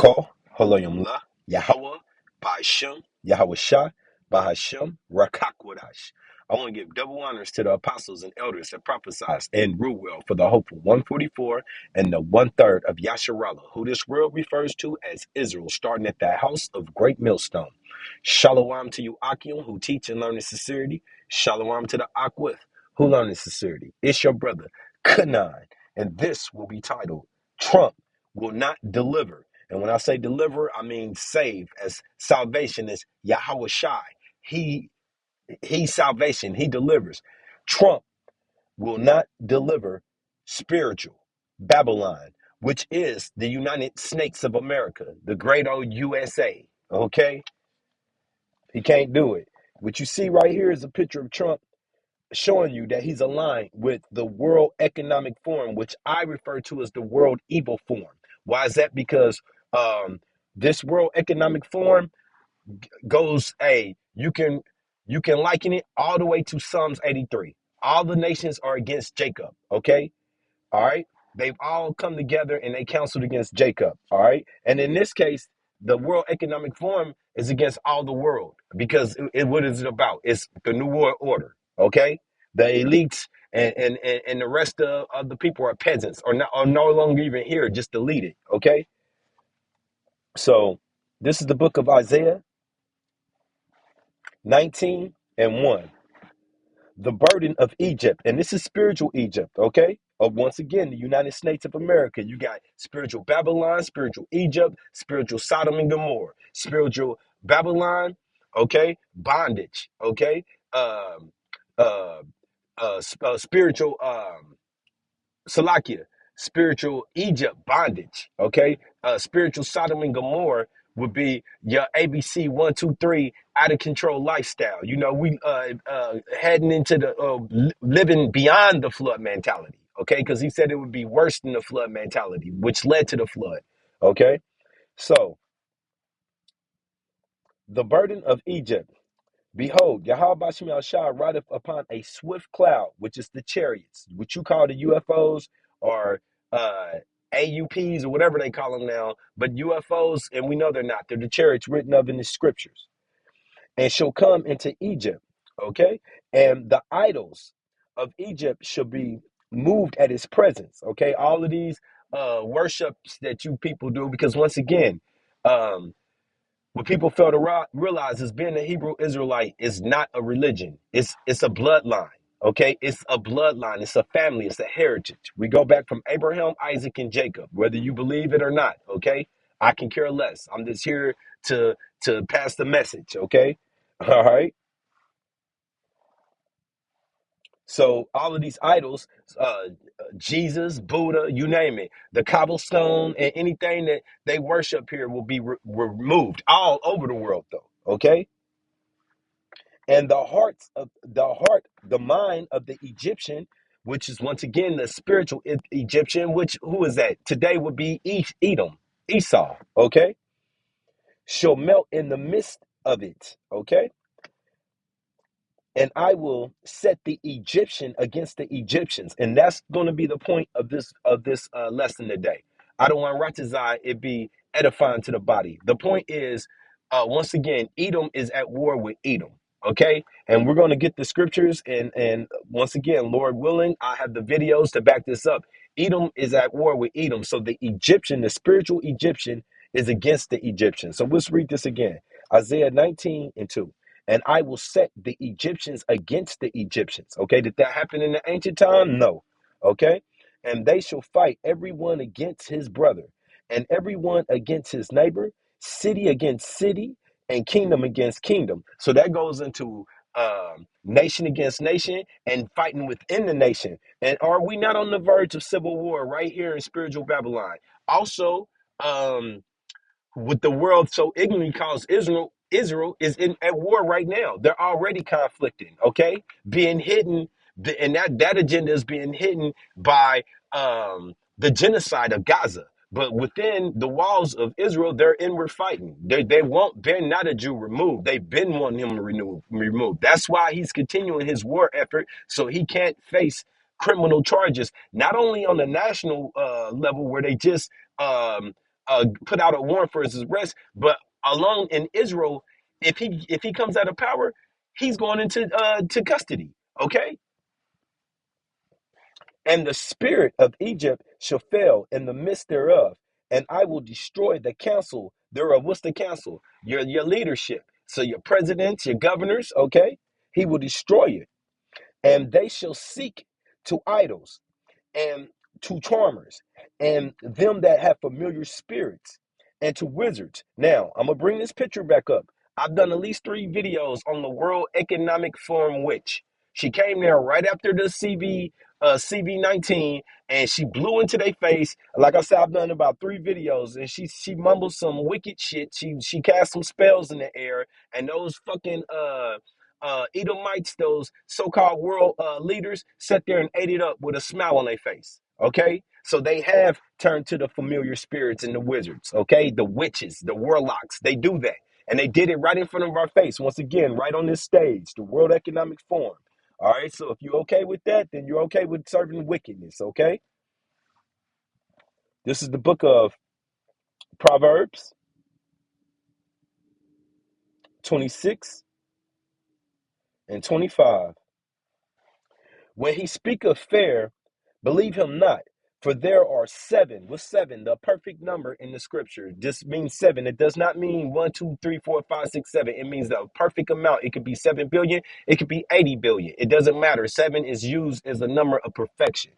Call Haloyam La Yahweh Ba'ashem Yahweh Shah Bahashem Rakakwadash. I want to give double honors to the apostles and elders that prophesied and rule well for the hopeful 144 and the one third of Yasharallah, who this world refers to as Israel, starting at the house of great millstone. Shalom to you, Akim, who teach and learn in sincerity. Shalom to the Akwith, who learn in sincerity. It's your brother, Kanan, and this will be titled Trump Will Not Deliver. And when I say deliver, I mean save, as salvation is Yahweh Shai. He's salvation. He delivers. Trump will not deliver spiritual Babylon, which is the United Snakes of America, the great old USA. Okay? He can't do it. What you see right here is a picture of Trump showing you that he's aligned with the World Economic Forum, which I refer to as the World Evil Forum. Why is that? Because this World Economic Forum goes, you can liken it all the way to Psalms 83. All the nations are against Jacob. Okay, all right. They've all come together and they counseled against Jacob. All right, and in this case, the World Economic Forum is against all the world because what is it about? It's the New World Order. Okay, the elites and the rest of the people are peasants or are no longer even here, just deleted. Okay, so this is the book of Isaiah 19 and 1. The burden of Egypt. And this is spiritual Egypt, okay? Of once again, the United States of America. You got spiritual Babylon, spiritual Egypt, spiritual Sodom and Gomorrah, spiritual Babylon, okay? Bondage, okay? Um, uh, spiritual Salakia, spiritual Egypt, bondage, okay? Spiritual Sodom and Gomorrah would be your ABC 1, 2, 3 out of control lifestyle. You know, we heading into the living beyond the flood mentality, okay? Because he said it would be worse than the flood mentality, which led to the flood, okay? So the burden of Egypt. Behold, Yahweh Bashim Shah rideth upon a swift cloud, which is the chariots, which you call the UFOs or uh, AUPs or whatever they call them now. But UFOs, and we know they're not, they're the chariots written of in the scriptures. And shall come into Egypt, okay? And the idols of Egypt shall be moved at his presence, okay? All of these worships that you people do, because once again, um, what people fail to realize is being a Hebrew Israelite is not a religion. It's a bloodline. Okay, it's a bloodline. It's a family. It's a heritage. We go back from Abraham, Isaac, and Jacob, whether you believe it or not. Okay, I can care less. I'm just here to pass the message. Okay, all right. So all of these idols, Jesus, Buddha, you name it, the cobblestone, and anything that they worship here will be removed all over the world, though. Okay, and the mind of the Egyptian, which is once again the spiritual Egyptian, which who is that today would be Edom, Esau, okay, shall melt in the midst of it, okay, and I will set the Egyptian against the Egyptians, and that's going to be the point of this lesson today. I don't want Ratazai it be edifying to the body. The point is, once again, Edom is at war with Edom. Okay, and we're going to get the scriptures, and once again, Lord willing, I have the videos to back this up. Edom is at war with Edom, so the Egyptian, the spiritual Egyptian, is against the Egyptian. So let's read this again. Isaiah 19 and 2. And I will set the Egyptians against the Egyptians. Okay, did that happen in the ancient time? No. Okay, and they shall fight everyone against his brother, and everyone against his neighbor, city against city, and kingdom against kingdom. So that goes into nation against nation and fighting within the nation. And are we not on the verge of civil war right here in spiritual Babylon? Also, with the world so ignorantly calls Israel is at war right now. They're already conflicting, okay? Being hidden, and that agenda is being hidden by the genocide of Gaza. But within the walls of Israel, they're inward fighting. They won't, they're not a Jew removed. They've been wanting him removed. That's why he's continuing his war effort, so he can't face criminal charges, not only on the national level where they just put out a warrant for his arrest. But alone in Israel, if he comes out of power, he's going into to custody. Okay, and the spirit of Egypt shall fail in the midst thereof, and I will destroy the council thereof. What's the council? Your leadership. So your presidents, your governors. Okay, he will destroy it, and they shall seek to idols and to charmers and them that have familiar spirits and to wizards. Now, I'm going to bring this picture back up. I've done at least 3 videos on the World Economic Forum witch. She came there right after the CV19, and she blew into their face. Like I said, I've done about 3 videos, and she mumbled some wicked shit. She cast some spells in the air, and those fucking Edomites, those so-called world leaders, sat there and ate it up with a smile on their face. Okay, so they have turned to the familiar spirits and the wizards. Okay, the witches, the warlocks, they do that, and they did it right in front of our face. Once again, right on this stage, the World Economic Forum. All right, so if you're okay with that, then you're okay with serving wickedness. Okay, this is the book of Proverbs 26 and 25. When he speaketh fair, believe him not, for there are seven. What's seven? The perfect number in the scripture. This means seven. It does not mean 1, 2, 3, 4, 5, 6, 7. It means the perfect amount. It could be 7 billion. It could be 80 billion. It doesn't matter. Seven is used as a number of perfection.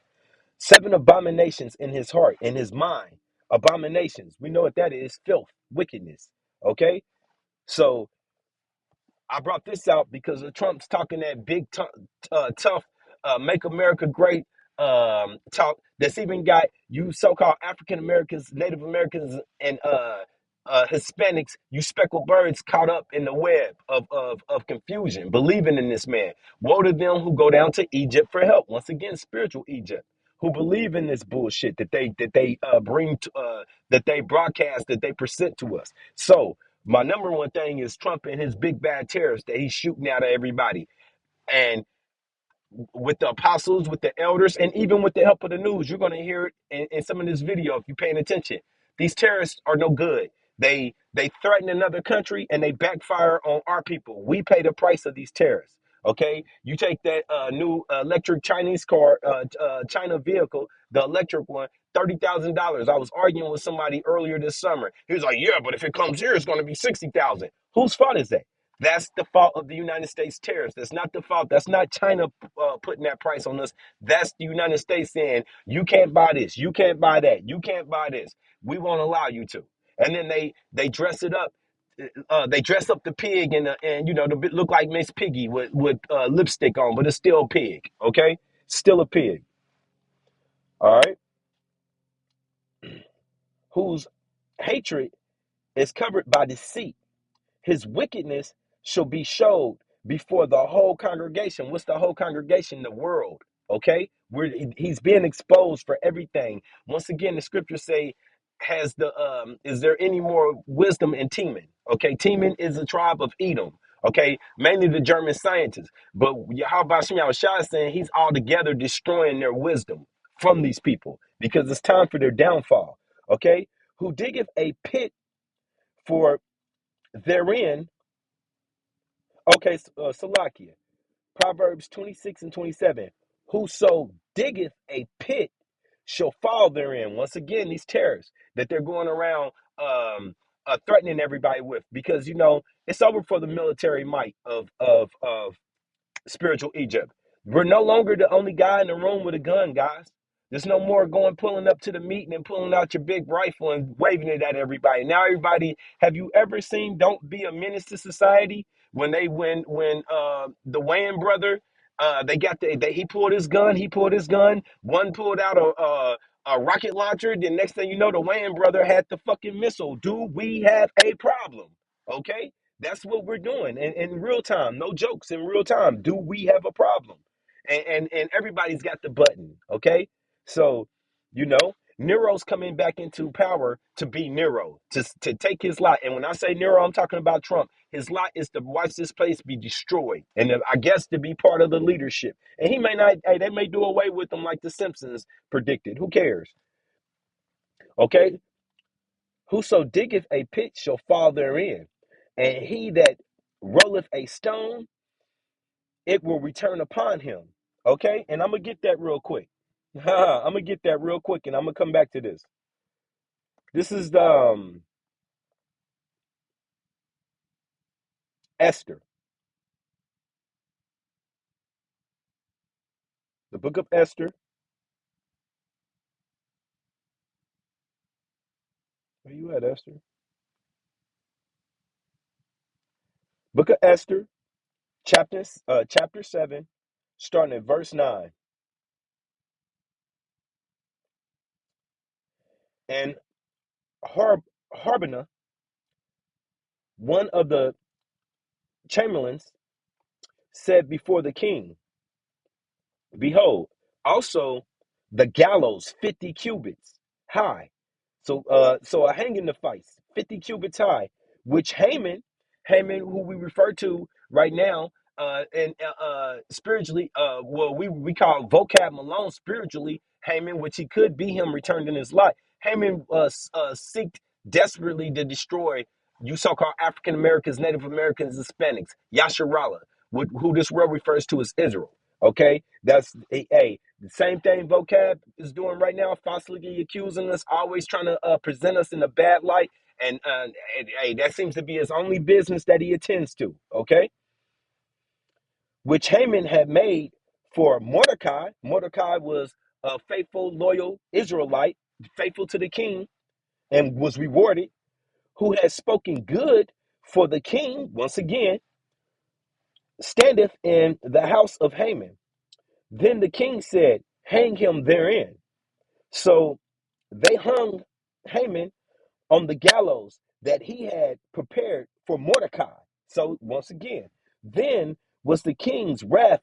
7 abominations in his heart, in his mind. Abominations. We know what that is. Filth, wickedness. Okay? So I brought this out because of Trump's talking that big, tough, make America great talk that's even got you so-called African Americans, Native Americans, and Hispanics, you speckled birds caught up in the web of confusion, believing in this man. Woe to them who go down to Egypt for help. Once again, spiritual Egypt, who believe in this bullshit that they bring to, that they broadcast, that they present to us. So my number one thing is Trump and his big bad tariffs that he's shooting out at everybody. And with the apostles, with the elders, and even with the help of the news, you're going to hear it in some of this video if you're paying attention. These terrorists are no good. They threaten another country and they backfire on our people. We pay the price of these terrorists. Okay, you take that new electric Chinese car, China vehicle, the electric one, $30,000. I was arguing with somebody earlier this summer. He was like, "Yeah, but if it comes here, it's going to be 60,000." Whose fault is that? That's the fault of the United States tariffs. That's not the fault. That's not China putting that price on us. That's the United States saying, you can't buy this. You can't buy that. You can't buy this. We won't allow you to. And then they dress it up. They dress up the pig and you know to look like Miss Piggy with lipstick on, but it's still a pig. Okay, still a pig. All right, whose hatred is covered by deceit. His wickedness shall be showed before the whole congregation. What's the whole congregation? The world. Okay, he's being exposed for everything. Once again, the scriptures say, "Has the is there any more wisdom in Teman?" Okay, Teman is a tribe of Edom. Okay, mainly the German scientists. But Yahweh Shem Yahushua is saying he's altogether destroying their wisdom from these people because it's time for their downfall. Okay, who diggeth a pit for therein. Okay, Salakia. Proverbs 26 and 27. Whoso diggeth a pit shall fall therein. Once again, these terrorists that they're going around threatening everybody with, because you know it's over for the military might of spiritual Egypt. We're no longer the only guy in the room with a gun, guys. There's no more pulling up to the meeting and pulling out your big rifle and waving it at everybody. Now, everybody, have you ever seen "Don't Be a Menace to Society"? When the Wayne brother, they got he pulled his gun. One pulled out a rocket launcher. Then next thing you know, the Wayne brother had the fucking missile. Do we have a problem? Okay, that's what we're doing in real time. No jokes, in real time. Do we have a problem? And everybody's got the button. Okay, so you know Nero's coming back into power to be Nero, to take his lot. And when I say Nero, I'm talking about Trump. His lot is to watch this place be destroyed, and I guess to be part of the leadership. And he may not. Hey, they may do away with him like the Simpsons predicted. Who cares? Okay, Whoso diggeth a pit shall fall therein, and he that rolleth a stone, it will return upon him. Okay, and I'm gonna get that real quick. I'm gonna get that real quick, and I'm gonna come back to this. This is the Esther, the book of Esther. Where you at, Esther? Book of Esther, chapter 7, starting at verse 9. And Harbona, one of the chamberlains, said before the king, behold, also the gallows 50 cubits high. So a hanging device, 50 cubits high, which Haman, who we refer to right now, and spiritually, well, we call vocab Malone spiritually Haman, which he could be him returned in his life. Haman seeked desperately to destroy you so-called African Americans, Native Americans, Hispanics, Yasharala, who this world refers to as Israel. Okay, that's the same thing vocab is doing right now, falsely accusing us, always trying to present us in a bad light, and hey, that seems to be his only business that he attends to. Okay, which Haman had made for Mordecai. Mordecai was a faithful, loyal Israelite, faithful to the king, and was rewarded. Who had spoken good for the king? Once again, standeth in the house of Haman. Then the king said, hang him therein. So they hung Haman on the gallows that he had prepared for Mordecai. So once again, then was the king's wrath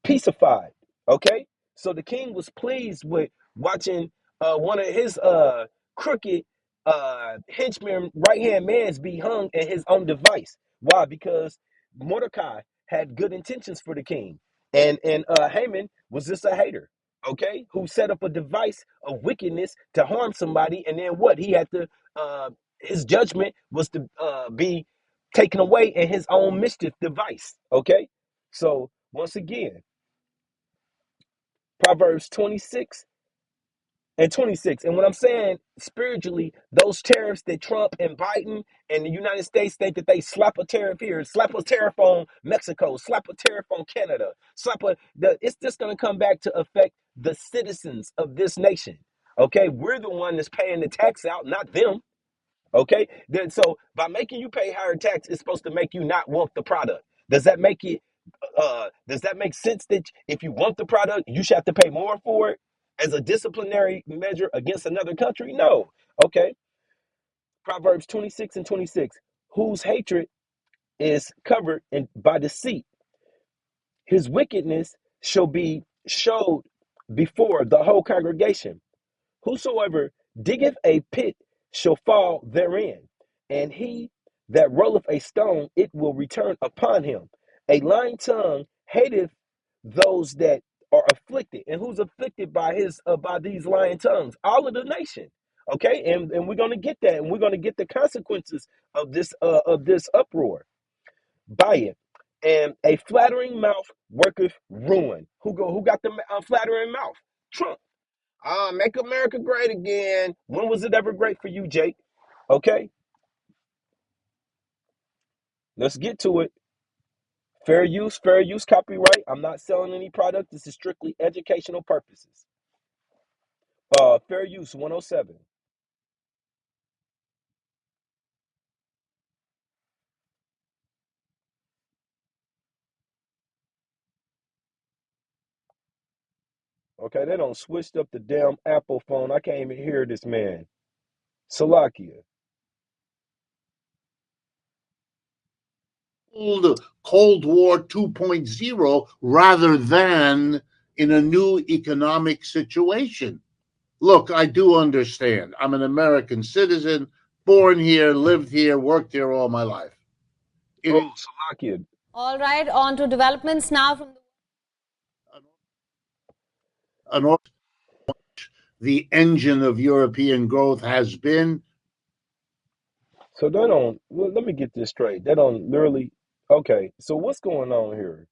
peacified. Okay, so the king was pleased with watching one of his crooked henchmen, right hand man's be hung in his own device. Why? Because Mordecai had good intentions for the king, and Haman was just a hater. Okay, who set up a device of wickedness to harm somebody, and then what? He had to his judgment was to be taken away in his own mischief device. Okay, so once again, Proverbs 26 and 26. And when I'm saying spiritually, those tariffs that Trump and Biden and the United States think that they slap a tariff here, slap a tariff on Mexico, slap a tariff on Canada, it's just going to come back to affect the citizens of this nation. Okay, we're the one that's paying the tax out, not them. Okay, then so by making you pay higher tax, it's supposed to make you not want the product. Does that make sense that if you want the product, you should have to pay more for it as a disciplinary measure against another country? No. Okay. Proverbs 26 and 26. Whose hatred is covered by deceit, his wickedness shall be showed before the whole congregation. Whosoever diggeth a pit shall fall therein, and he that rolleth a stone, it will return upon him. A lying tongue hateth those that are afflicted, and who's afflicted by by these lying tongues? All of the nation. Okay, and we're gonna get that, and we're gonna get the consequences of this uproar by it. And a flattering mouth worketh ruin. Who got the flattering mouth? Trump. Make America great again. When was it ever great for you, Jake? Okay, let's get to it. Fair use, copyright. I'm not selling any product. This is strictly educational purposes. Fair use 107. Okay, they don't switched up the damn Apple phone. I can't even hear this man. Salakia. Cold War 2.0 rather than in a new economic situation. Look, I do understand. I'm an American citizen, born here, lived here, worked here all my life. Salakia. All right, on to developments now from an the engine of European growth has been. So they don't. Well, let me get this straight. They don't literally. Okay. So what's going on here?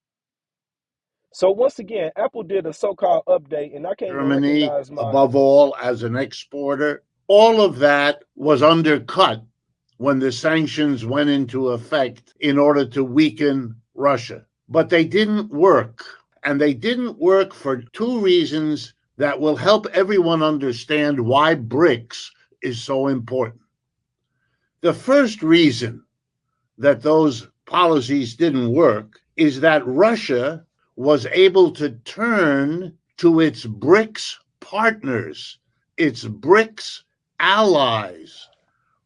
So once again, Apple did a so-called update, and I can't even Germany, recognize my. above all, as an exporter. All of that was undercut when the sanctions went into effect in order to weaken Russia. But they didn't work. And they didn't work for two reasons that will help everyone understand why BRICS is so important. The first reason that those policies didn't work is that Russia was able to turn to its BRICS partners, its BRICS allies,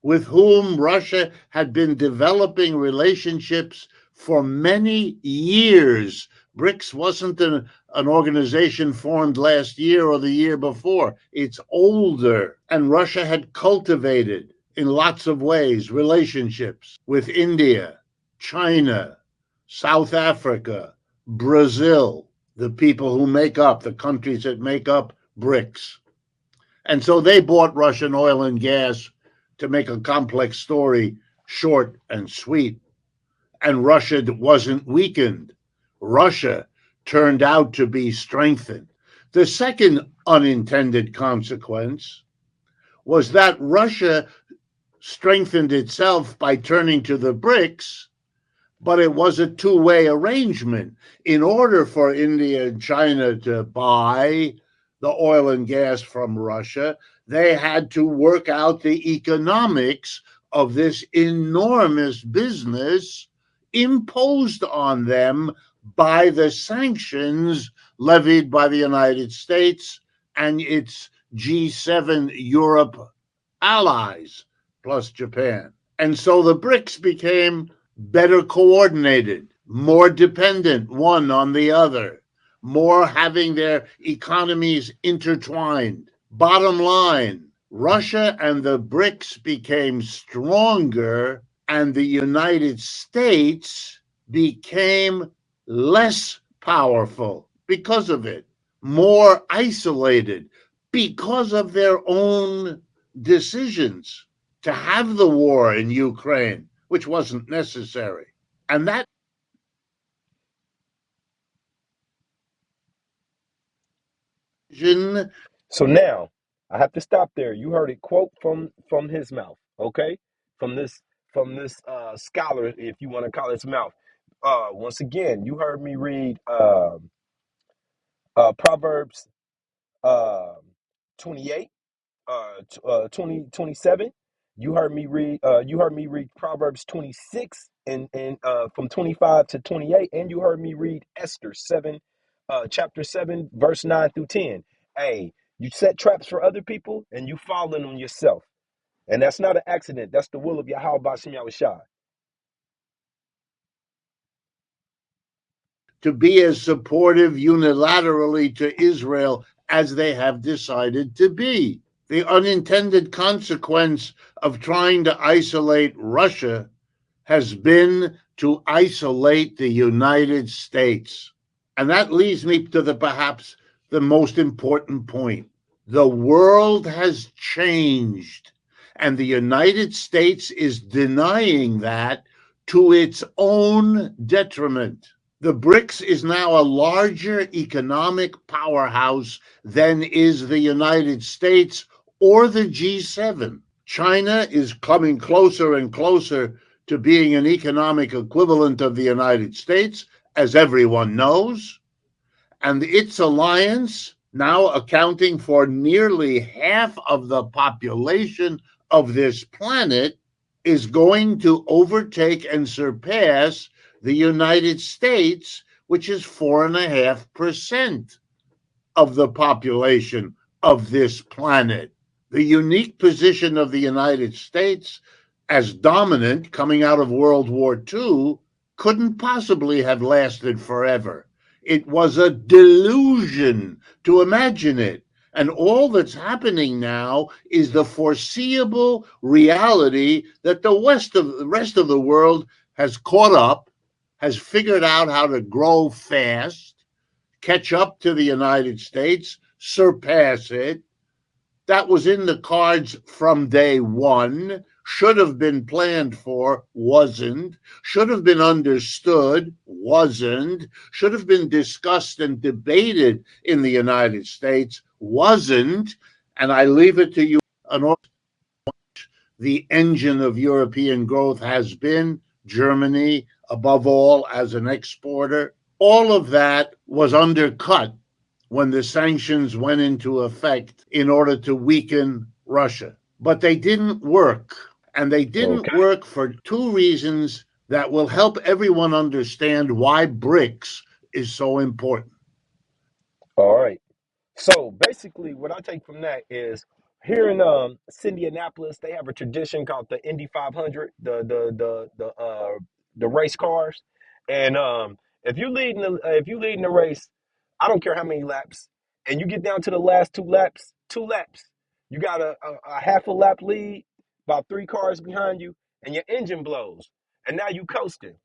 with whom Russia had been developing relationships for many years. BRICS wasn't an organization formed last year or the year before. It's older. And Russia had cultivated, in lots of ways, relationships with India, China, South Africa, Brazil, the people who make up, the countries that make up BRICS. And so they bought Russian oil and gas, to make a complex story short and sweet. And Russia wasn't weakened. Russia turned out to be strengthened. The second unintended consequence was that Russia strengthened itself by turning to the BRICS, but it was a two-way arrangement. In order for India and China to buy the oil and gas from Russia, they had to work out the economics of this enormous business imposed on them by the sanctions levied by the United States and its G7 Europe allies, plus Japan. And so the BRICS became better coordinated, more dependent one on the other, more having their economies intertwined. Bottom line, Russia and the BRICS became stronger, and the United States became less powerful because of it, more isolated because of their own decisions to have the war in Ukraine, which wasn't necessary. And that vision. So now I have to stop there. You heard it quote from his mouth. Okay, from this scholar, if you want to call his mouth. Once again, you heard me read Proverbs uh, 28 20 27. You heard me read Proverbs 26 and from 25 to 28, and you heard me read Esther 7 chapter 7 verse 9 through 10. Hey, you set traps for other people and you fall in them yourself, and that's not an accident. That's the will of Yahweh Bashem Yahushua. To be as supportive unilaterally to Israel as they have decided to be. The unintended consequence of trying to isolate Russia has been to isolate the United States. And that leads me to perhaps the most important point. The world has changed, and the United States is denying that to its own detriment. The BRICS is now a larger economic powerhouse than is the United States or the G7. China is coming closer and closer to being an economic equivalent of the United States, as everyone knows. And its alliance, now accounting for nearly half of the population of this planet, is going to overtake and surpass the United States, which is 4.5% of the population of this planet. The unique position of the United States as dominant coming out of World War II couldn't possibly have lasted forever. It was a delusion to imagine it. And all that's happening now is the foreseeable reality that the rest of the world has caught up, has figured out how to grow fast, catch up to the United States, surpass it, That was in the cards from day one, should have been planned for, wasn't, should have been understood, wasn't, should have been discussed and debated in the United States, wasn't. And I leave it to you, the engine of European growth has been Germany, above all, as an exporter. All of that was undercut when the sanctions went into effect in order to weaken Russia. But they didn't work. And they didn't Okay. work for two reasons that will help everyone understand why BRICS is so important. All right. So basically, what I take from that is here in Indianapolis, they have a tradition called the Indy 500, the race cars, and if you leading the race, I don't care how many laps, and you get down to the last two laps, you got a half a lap lead, about three cars behind you, and your engine blows, and now you coasting.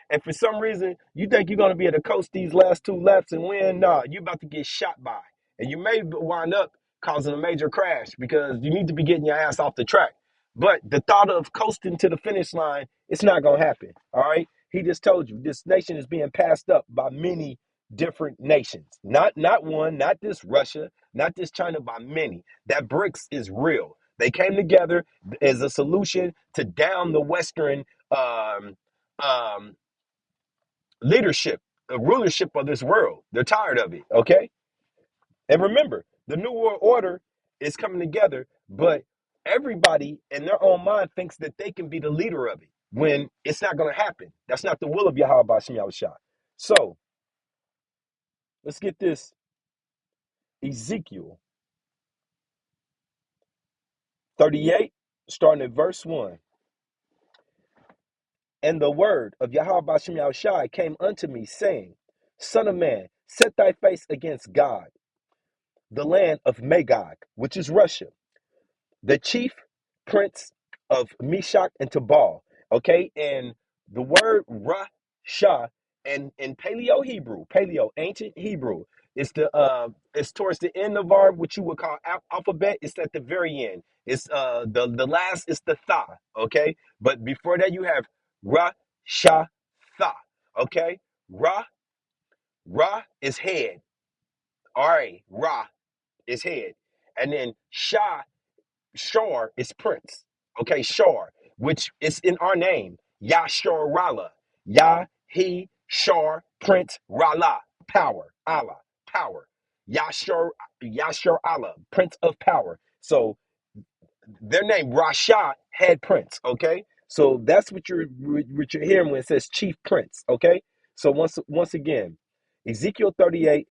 And for some reason, you think you're going to be able to coast these last two laps and win. No, you're about to get shot by. And you may wind up causing a major crash because you need to be getting your ass off the track. But the thought of coasting to the finish line, it's not going to happen. All right. He just told you this nation is being passed up by many different nations. Not one, not this Russia, not this China, by many. That BRICS is real. They came together as a solution to down the Western um, leadership, rulership of this world. They're tired of it. Okay. And remember, the New World Order is coming together, but everybody in their own mind thinks that they can be the leader of it when it's not going to happen. That's not the will of Yahweh Bashem Yahushua. So let's get this. Ezekiel 38, starting at verse 1. And the word of Yahweh Bashem Yahushua came unto me, saying, Son of man, set thy face against God, the land of Magog, which is Russia, the chief prince of Meshach and Tubal. Okay, and the word Rasha and in Paleo ancient Hebrew, it's towards the end of our what you would call alphabet. It's at the very end. It's the last is the tha. Okay, but before that you have Rasha tha. Okay, Ra Ra is head. All right, Ra is head, and then Shah Shar is prince. Okay, Shar, which is in our name. Yashar Rala. Yah, he, Shar, Prince, Rala, power. Allah, power. Yashar Allah, Prince of Power. So their name, Rasha, head prince. Okay. So that's what you're hearing when it says chief prince. Okay. So once again, Ezekiel 38